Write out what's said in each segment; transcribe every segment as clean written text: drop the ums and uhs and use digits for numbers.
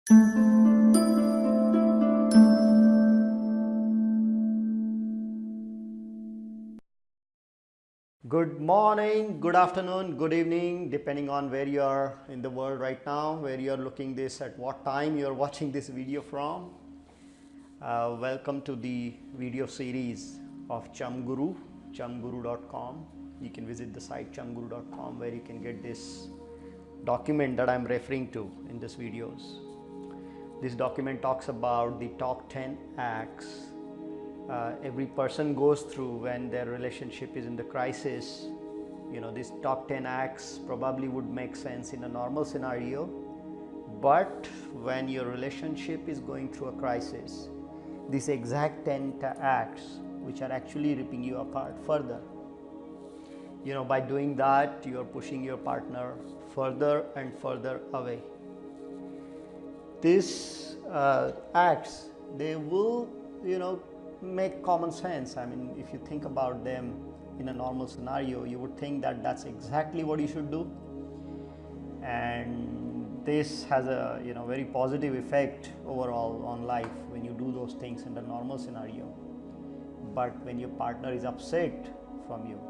Good morning, good afternoon, good evening, depending on where you are in the world right now, where you are looking this, at what time you are watching this video from. Welcome to the video series of Chamguru, chamguru.com. You can visit the site chamguru.com where you can get this document that I'm referring to in this videos. This document talks about the top 10 acts every person goes through when their relationship is in the crisis. You know, these top 10 acts probably would make sense in a normal scenario, but when your relationship is going through a crisis, these exact 10 acts which are actually ripping you apart further. You know, by doing that, you are pushing your partner further and further away. These acts, they will, make common sense. I mean, if you think about them in a normal scenario, you would think that that's exactly what you should do, and this has a very positive effect overall on life when you do those things in the normal scenario. But when your partner is upset from you,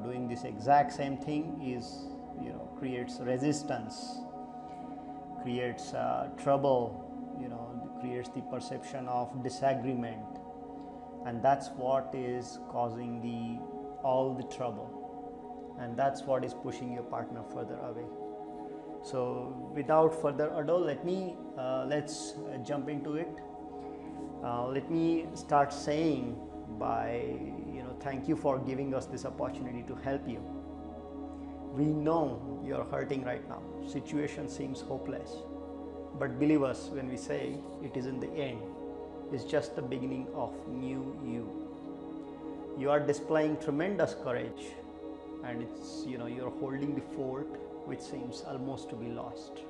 doing this exact same thing is creates resistance, creates trouble, creates the perception of disagreement, and that's what is causing all the trouble, and that's what is pushing your partner further away. So without further ado, let's jump into it. Let me start saying by thank you for giving us this opportunity to help you. We know you're hurting right now. Situation seems hopeless, but believe us when we say it isn't the end. It's just the beginning of new you. You are displaying tremendous courage, and it's you're holding the fort which seems almost to be lost.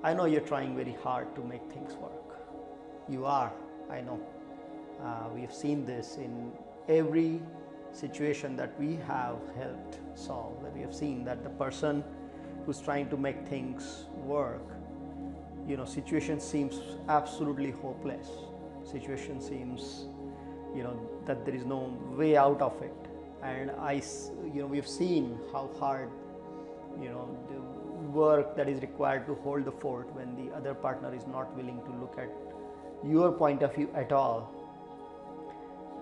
I know you're trying very hard to make things work. You are, I know. We have seen this in every situation that we have helped solve. We have seen that the person who's trying to make things work, situation seems absolutely hopeless. Situation seems that there is no way out of it, and we've seen how hard the work that is required to hold the fort when the other partner is not willing to look at your point of view at all.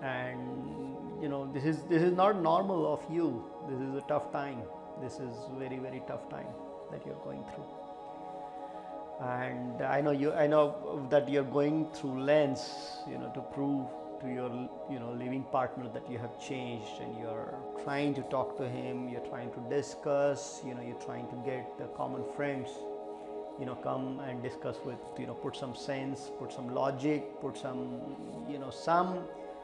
And this is not normal of you. This is a tough time. This is very, very tough time that you're going through. And I know that you're going through lengths to prove to your living partner that you have changed, and you're trying to talk to him, you're trying to discuss, you're trying to get the common friends come and discuss with, put some sense, put some logic, put some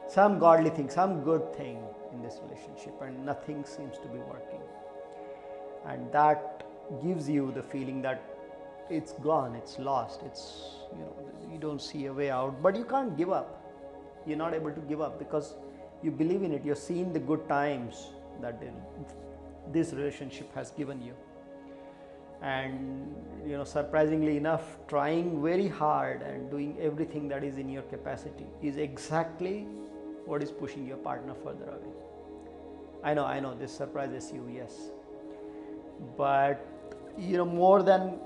some godly thing, some good thing in this relationship, and nothing seems to be working. And that gives you the feeling that it's gone, it's lost, it's you don't see a way out, but you can't give up. You're not able to give up because you believe in it. You're seeing the good times that this relationship has given you, and surprisingly enough, trying very hard and doing everything that is in your capacity is exactly what is pushing your partner further away. I know this surprises you, yes, but more than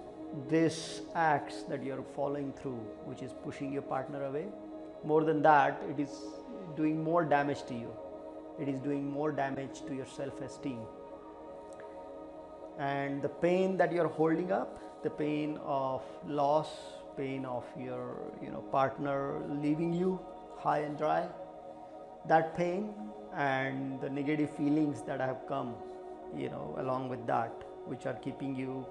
this acts that you're following through, which is pushing your partner away, more than that, it is doing more damage to you. It is doing more damage to your self-esteem, and the pain that you're holding up, the pain of loss, pain of your partner leaving you high and dry, that pain and the negative feelings that have come along with that, which are keeping you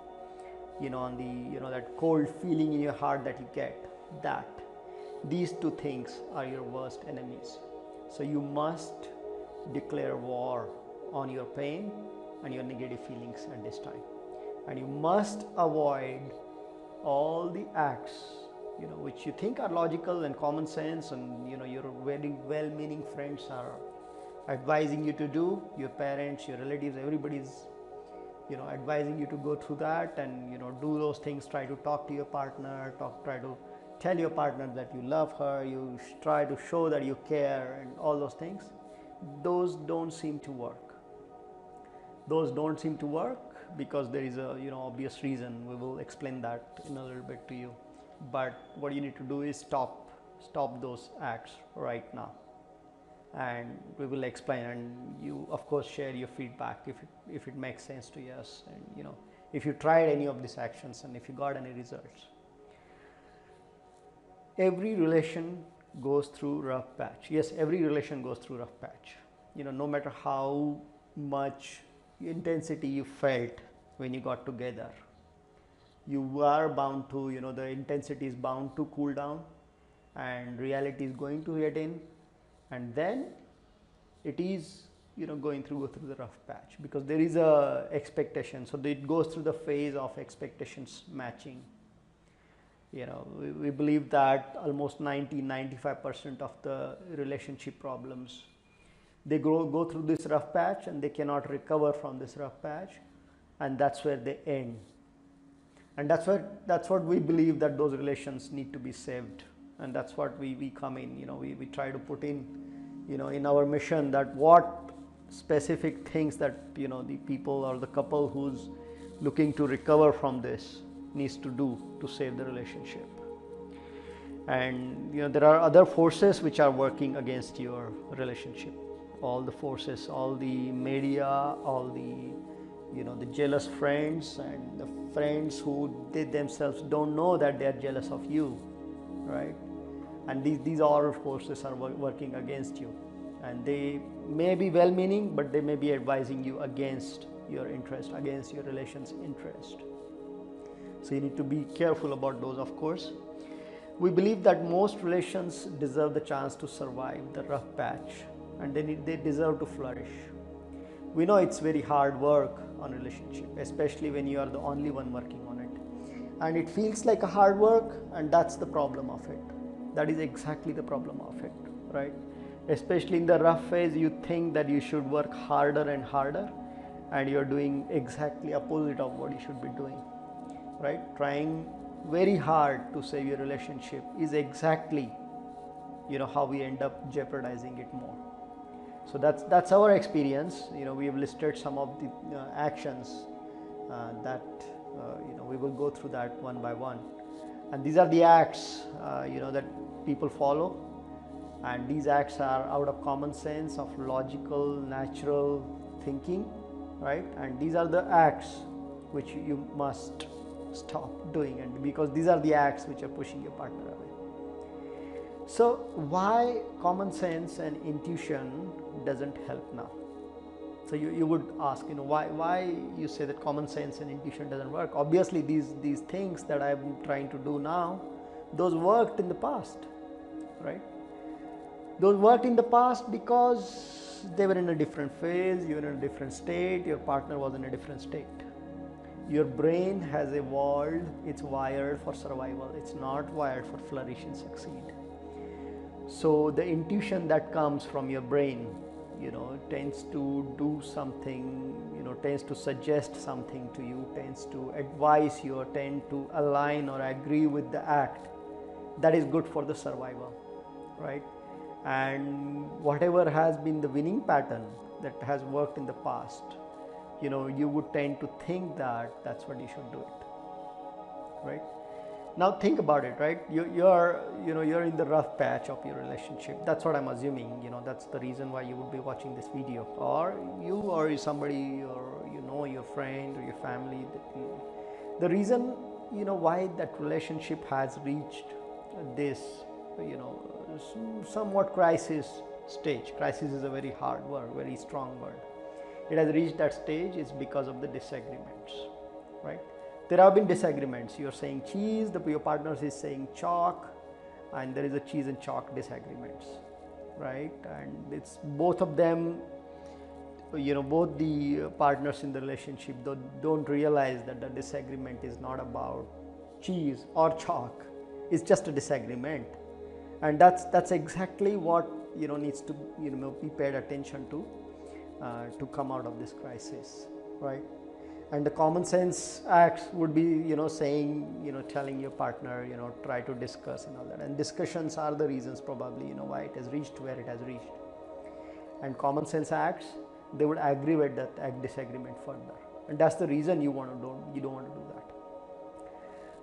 on the that cold feeling in your heart that you get, that these two things are your worst enemies. So you must declare war on your pain and your negative feelings at this time, and you must avoid all the acts which you think are logical and common sense, and your very well-meaning friends are advising you to do, your parents, your relatives, everybody's advising you to go through that and do those things. Try to talk to your partner, try to tell your partner that you love her, you try to show that you care and all those things. Those don't seem to work. Those don't seem to work because there is a obvious reason. We will explain that in a little bit to you. But what you need to do is stop those acts right now, and we will explain, and you of course share your feedback if it makes sense to us, and if you tried any of these actions and if you got any results. Every relation goes through rough patch. Yes, every relation goes through rough patch. No matter how much intensity you felt when you got together, you are bound to, the intensity is bound to cool down and reality is going to hit in, and then it is go through the rough patch because there is a expectation. So it goes through the phase of expectations matching. We believe that almost 90-95% of the relationship problems, they go through this rough patch and they cannot recover from this rough patch, and that's where they end. And that's what we believe, that those relations need to be saved. And that's what we come in, we try to put in, in our mission, that what specific things that, the people or the couple who's looking to recover from this needs to do to save the relationship. And, there are other forces which are working against your relationship. All the forces, all the media, all the, the jealous friends and the friends who they themselves don't know that they are jealous of you, right? And these all forces are working against you, and they may be well-meaning, but they may be advising you against your interest, against your relation's interest. So you need to be careful about those, of course. We believe that most relations deserve the chance to survive the rough patch, and they deserve to flourish. We know it's very hard work on a relationship, especially when you are the only one working on it. And it feels like a hard work, and that's the problem of it. That is exactly the problem of it, right? Especially in the rough phase, you think that you should work harder and harder, and you're doing exactly opposite of what you should be doing, right? Trying very hard to save your relationship is exactly, how we end up jeopardizing it more. So that's our experience. We have listed some of the actions that we will go through that one by one, and these are the acts that people follow, and these acts are out of common sense, of logical, natural thinking, right? And these are the acts which you must stop doing, and because these are the acts which are pushing your partner away. So why common sense and intuition doesn't help now? So you would ask, why you say that common sense and intuition doesn't work? Obviously these things that I'm trying to do now, those worked in the past, right? Those worked in the past because they were in a different phase, you were in a different state, your partner was in a different state. Your brain has evolved, it's wired for survival, it's not wired for flourish and succeed. So the intuition that comes from your brain, tends to do something, tends to suggest something to you, tends to advise you, or tend to align or agree with the act that is good for the survival, right? And whatever has been the winning pattern that has worked in the past, you would tend to think that that's what you should do it, right? Now think about it, right? You're in the rough patch of your relationship. That's what I'm assuming. That's the reason why you would be watching this video, or you or somebody, or your friend or your family. The reason why that relationship has reached this somewhat crisis stage. Crisis is a very hard word, very strong word. It has reached that stage is because of the disagreements, right? There have been disagreements. You're saying cheese, your partner is saying chalk, and there is a cheese and chalk disagreements, right? And it's both of them, both the partners in the relationship don't realize that the disagreement is not about cheese or chalk. It's just a disagreement, and that's exactly what needs to be paid attention to come out of this crisis, right? And the common sense acts would be, saying, telling your partner, try to discuss and all that. And discussions are the reasons probably, why it has reached where it has reached. And common sense acts, they would aggravate that disagreement further. And that's the reason you don't want to do that.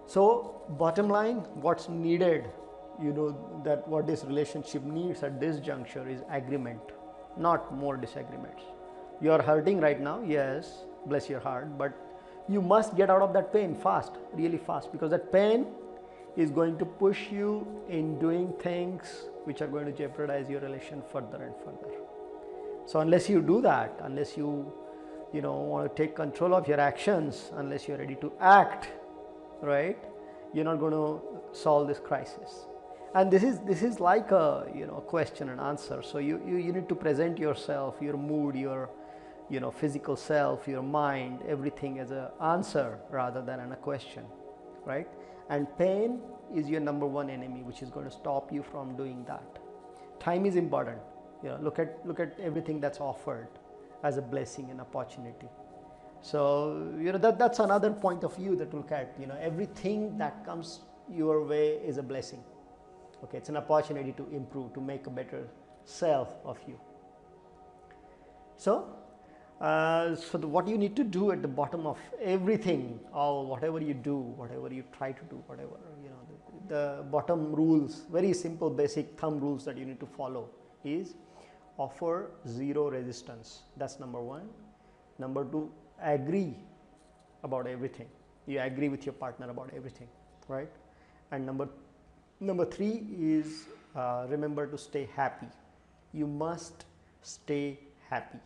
So bottom line, what's needed, that what this relationship needs at this juncture is agreement, not more disagreements. You are hurting right now, yes, bless your heart, but you must get out of that pain fast, really fast, because that pain is going to push you in doing things which are going to jeopardize your relation further and further. So unless you do that, unless you want to take control of your actions, unless you're ready to act, right, you're not going to solve this crisis. And this is like a question and answer. So you need to present yourself, your mood, your physical self, your mind, everything as an answer rather than a question, right? And pain is your number one enemy, which is going to stop you from doing that. Time is important. Look at everything that's offered as a blessing and opportunity. So that's another point of view that look at. Everything that comes your way is a blessing. Okay, it's an opportunity to improve, to make a better self of you. So what you need to do at the bottom of everything, or whatever you do, whatever you try to do, whatever, the bottom rules, very simple basic thumb rules that you need to follow is offer zero resistance. That's number one. Number two, agree about everything. You agree with your partner about everything, right? And number three is remember to stay happy. You must stay happy,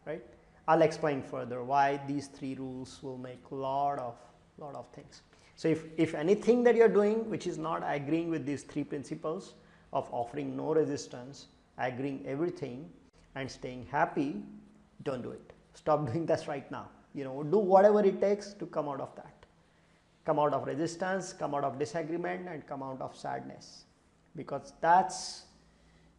right? I'll explain further why these three rules will make a lot of things. So if anything that you're doing which is not agreeing with these three principles of offering no resistance, agreeing everything, and staying happy, don't do it. Stop doing that right now. Do whatever it takes to come out of that. Come out of resistance, come out of disagreement, and come out of sadness, because that's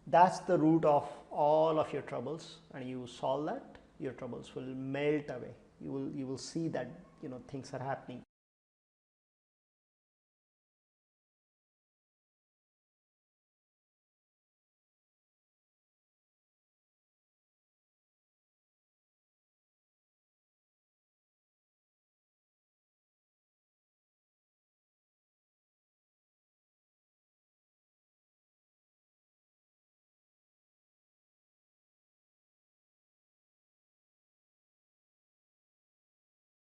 the root of all of your troubles. And you solve that, your troubles will melt away. You will see that things are happening